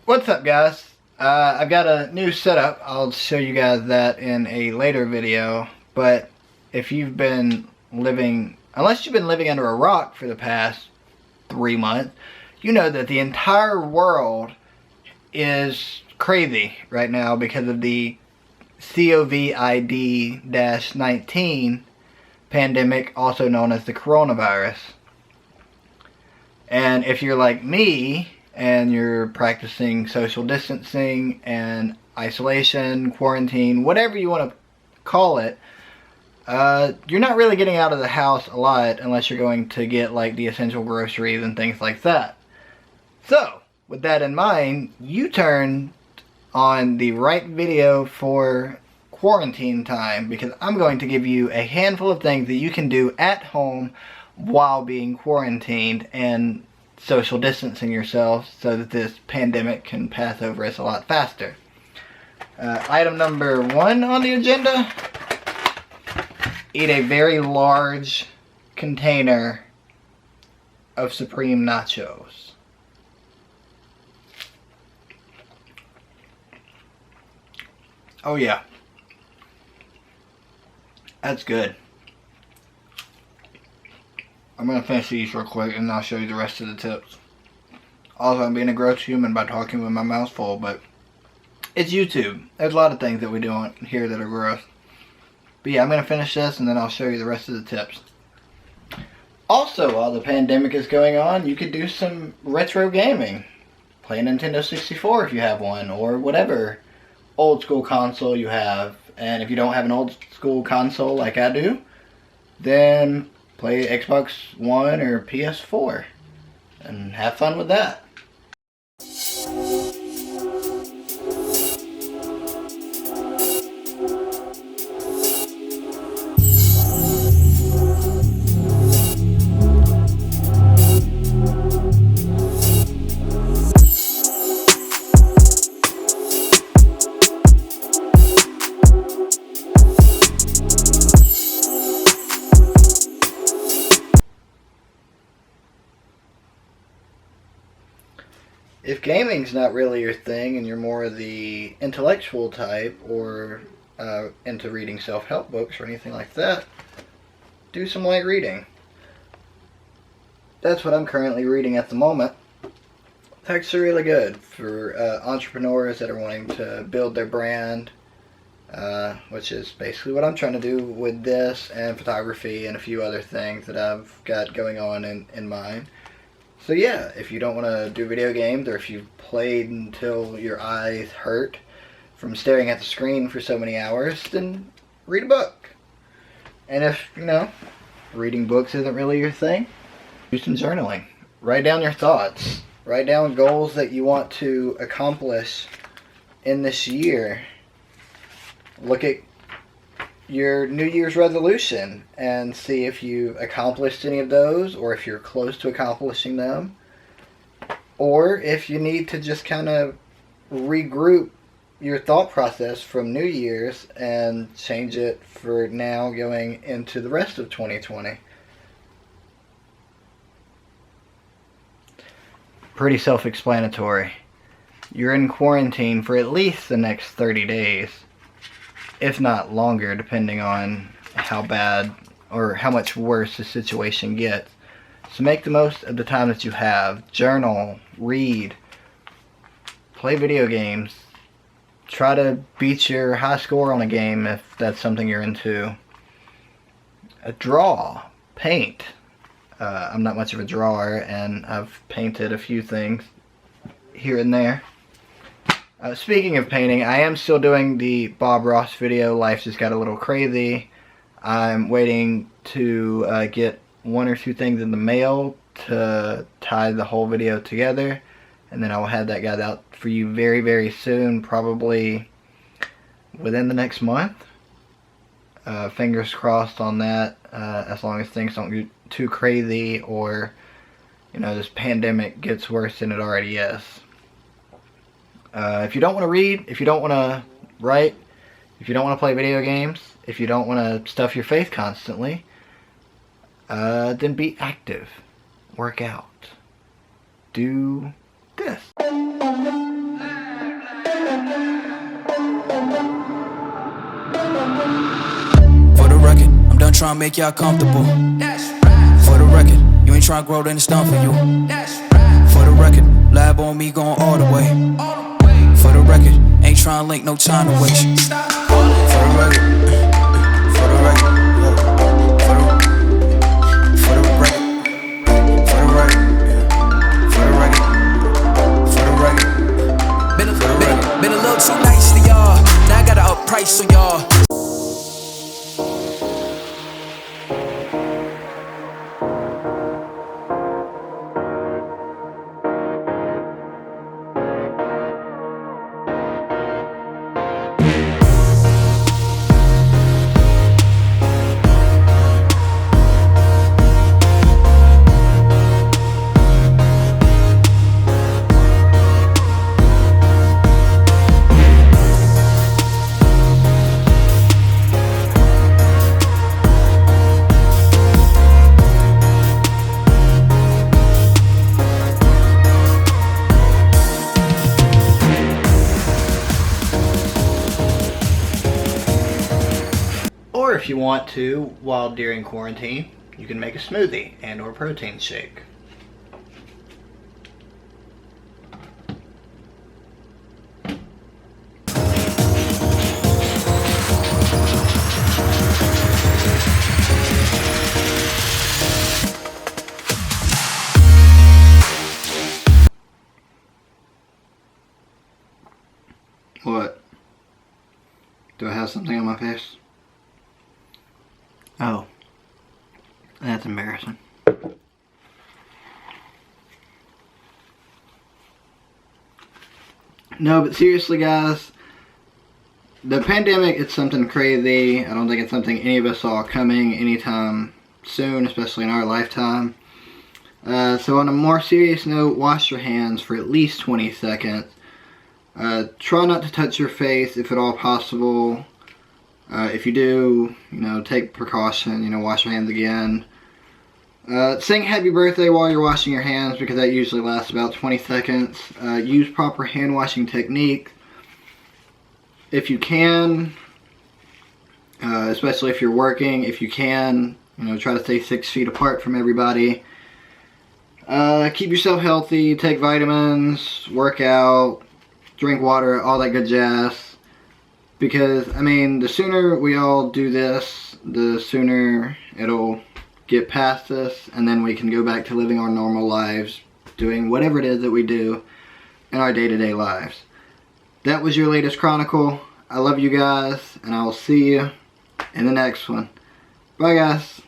What's up, guys? I've got a new setup. I'll show you guys that in a later video. But if you've been living, unless you've been living under a rock for the past 3 months, you know that the entire world is crazy right now because of the COVID-19 pandemic, also known as the coronavirus. And if you're like me, and you're practicing social distancing and isolation, quarantine, whatever you want to call it, you're not really getting out of the house a lot unless you're going to get like the essential groceries and things like that. So, with that in mind, you turned on the right video for quarantine time, because I'm going to give you a handful of things that you can do at home while being quarantined and social distancing yourself so that this pandemic can pass over us a lot faster. Item number 1 on the agenda: eat a very large container of Supreme nachos. Oh yeah, that's good. I'm going to finish these real quick and I'll show you the rest of the tips. Also, I'm being a gross human by talking with my mouth full, but it's YouTube. There's a lot of things that we do on here that are gross. But yeah, I'm going to finish this and then I'll show you the rest of the tips. Also, while the pandemic is going on, you could do some retro gaming. Play a Nintendo 64 if you have one, or whatever old school console you have. And if you don't have an old school console like I do, then play Xbox One or PS4 and have fun with that. If gaming's not really your thing and you're more the intellectual type, or into reading self-help books or anything like that, do some light reading. That's what I'm currently reading at the moment. It's actually really good for entrepreneurs that are wanting to build their brand, which is basically what I'm trying to do with this, and photography and a few other things that I've got going on in mind. So yeah, if you don't want to do video games, or if you've played until your eyes hurt from staring at the screen for so many hours, then read a book. And if, reading books isn't really your thing, do some journaling. Write down your thoughts. Write down goals that you want to accomplish in this year. Look at your New Year's resolution and see if you've accomplished any of those, or if you're close to accomplishing them, or if you need to just kind of regroup your thought process from New Year's and change it for now going into the rest of 2020. Pretty self-explanatory. You're in quarantine for at least the next 30 days. If not longer, depending on how bad or how much worse the situation gets. So make the most of the time that you have. Journal, read, play video games. Try to beat your high score on a game if that's something you're into. Draw, paint. I'm not much of a drawer, and I've painted a few things here and there. Speaking of painting, I am still doing the Bob Ross video. Life just got a little crazy. I'm waiting to get 1 or 2 things in the mail to tie the whole video together, and then I will have that guide out for you very, very soon, probably within the next month. Fingers crossed on that, as long as things don't get too crazy, or this pandemic gets worse than it already is. If you don't want to read, if you don't want to write, if you don't want to play video games, if you don't want to stuff your face constantly, then be active. Work out. Do this. I'm done trying to make y'all comfortable. For the record, you ain't trying to grow, then it's done for you. For the record, lab on me going all the way. For the record, ain't trying to link, no time to waste. For the record, for the record, for the record, for the record, for the record, for the record. Been a little too nice to y'all. Now I gotta up price on y'all. Or if you want to, while during quarantine, you can make a smoothie and or protein shake. What? Do I have something on my face? Oh. That's embarrassing. No, but seriously guys, the pandemic, it's something crazy. I don't think it's something any of us saw coming anytime soon, especially in our lifetime. So on a more serious note, wash your hands for at least 20 seconds. Try not to touch your face if at all possible. If you do, take precaution, wash your hands again. Sing happy birthday while you're washing your hands because that usually lasts about 20 seconds. Use proper hand washing technique. If you can, especially if you're working, if you can, try to stay 6 feet apart from everybody. Keep yourself healthy, take vitamins, work out, drink water, all that good jazz. Because, the sooner we all do this, the sooner it'll get past us, and then we can go back to living our normal lives, doing whatever it is that we do in our day-to-day lives. That was your latest Chronicle. I love you guys, and I will see you in the next one. Bye, guys.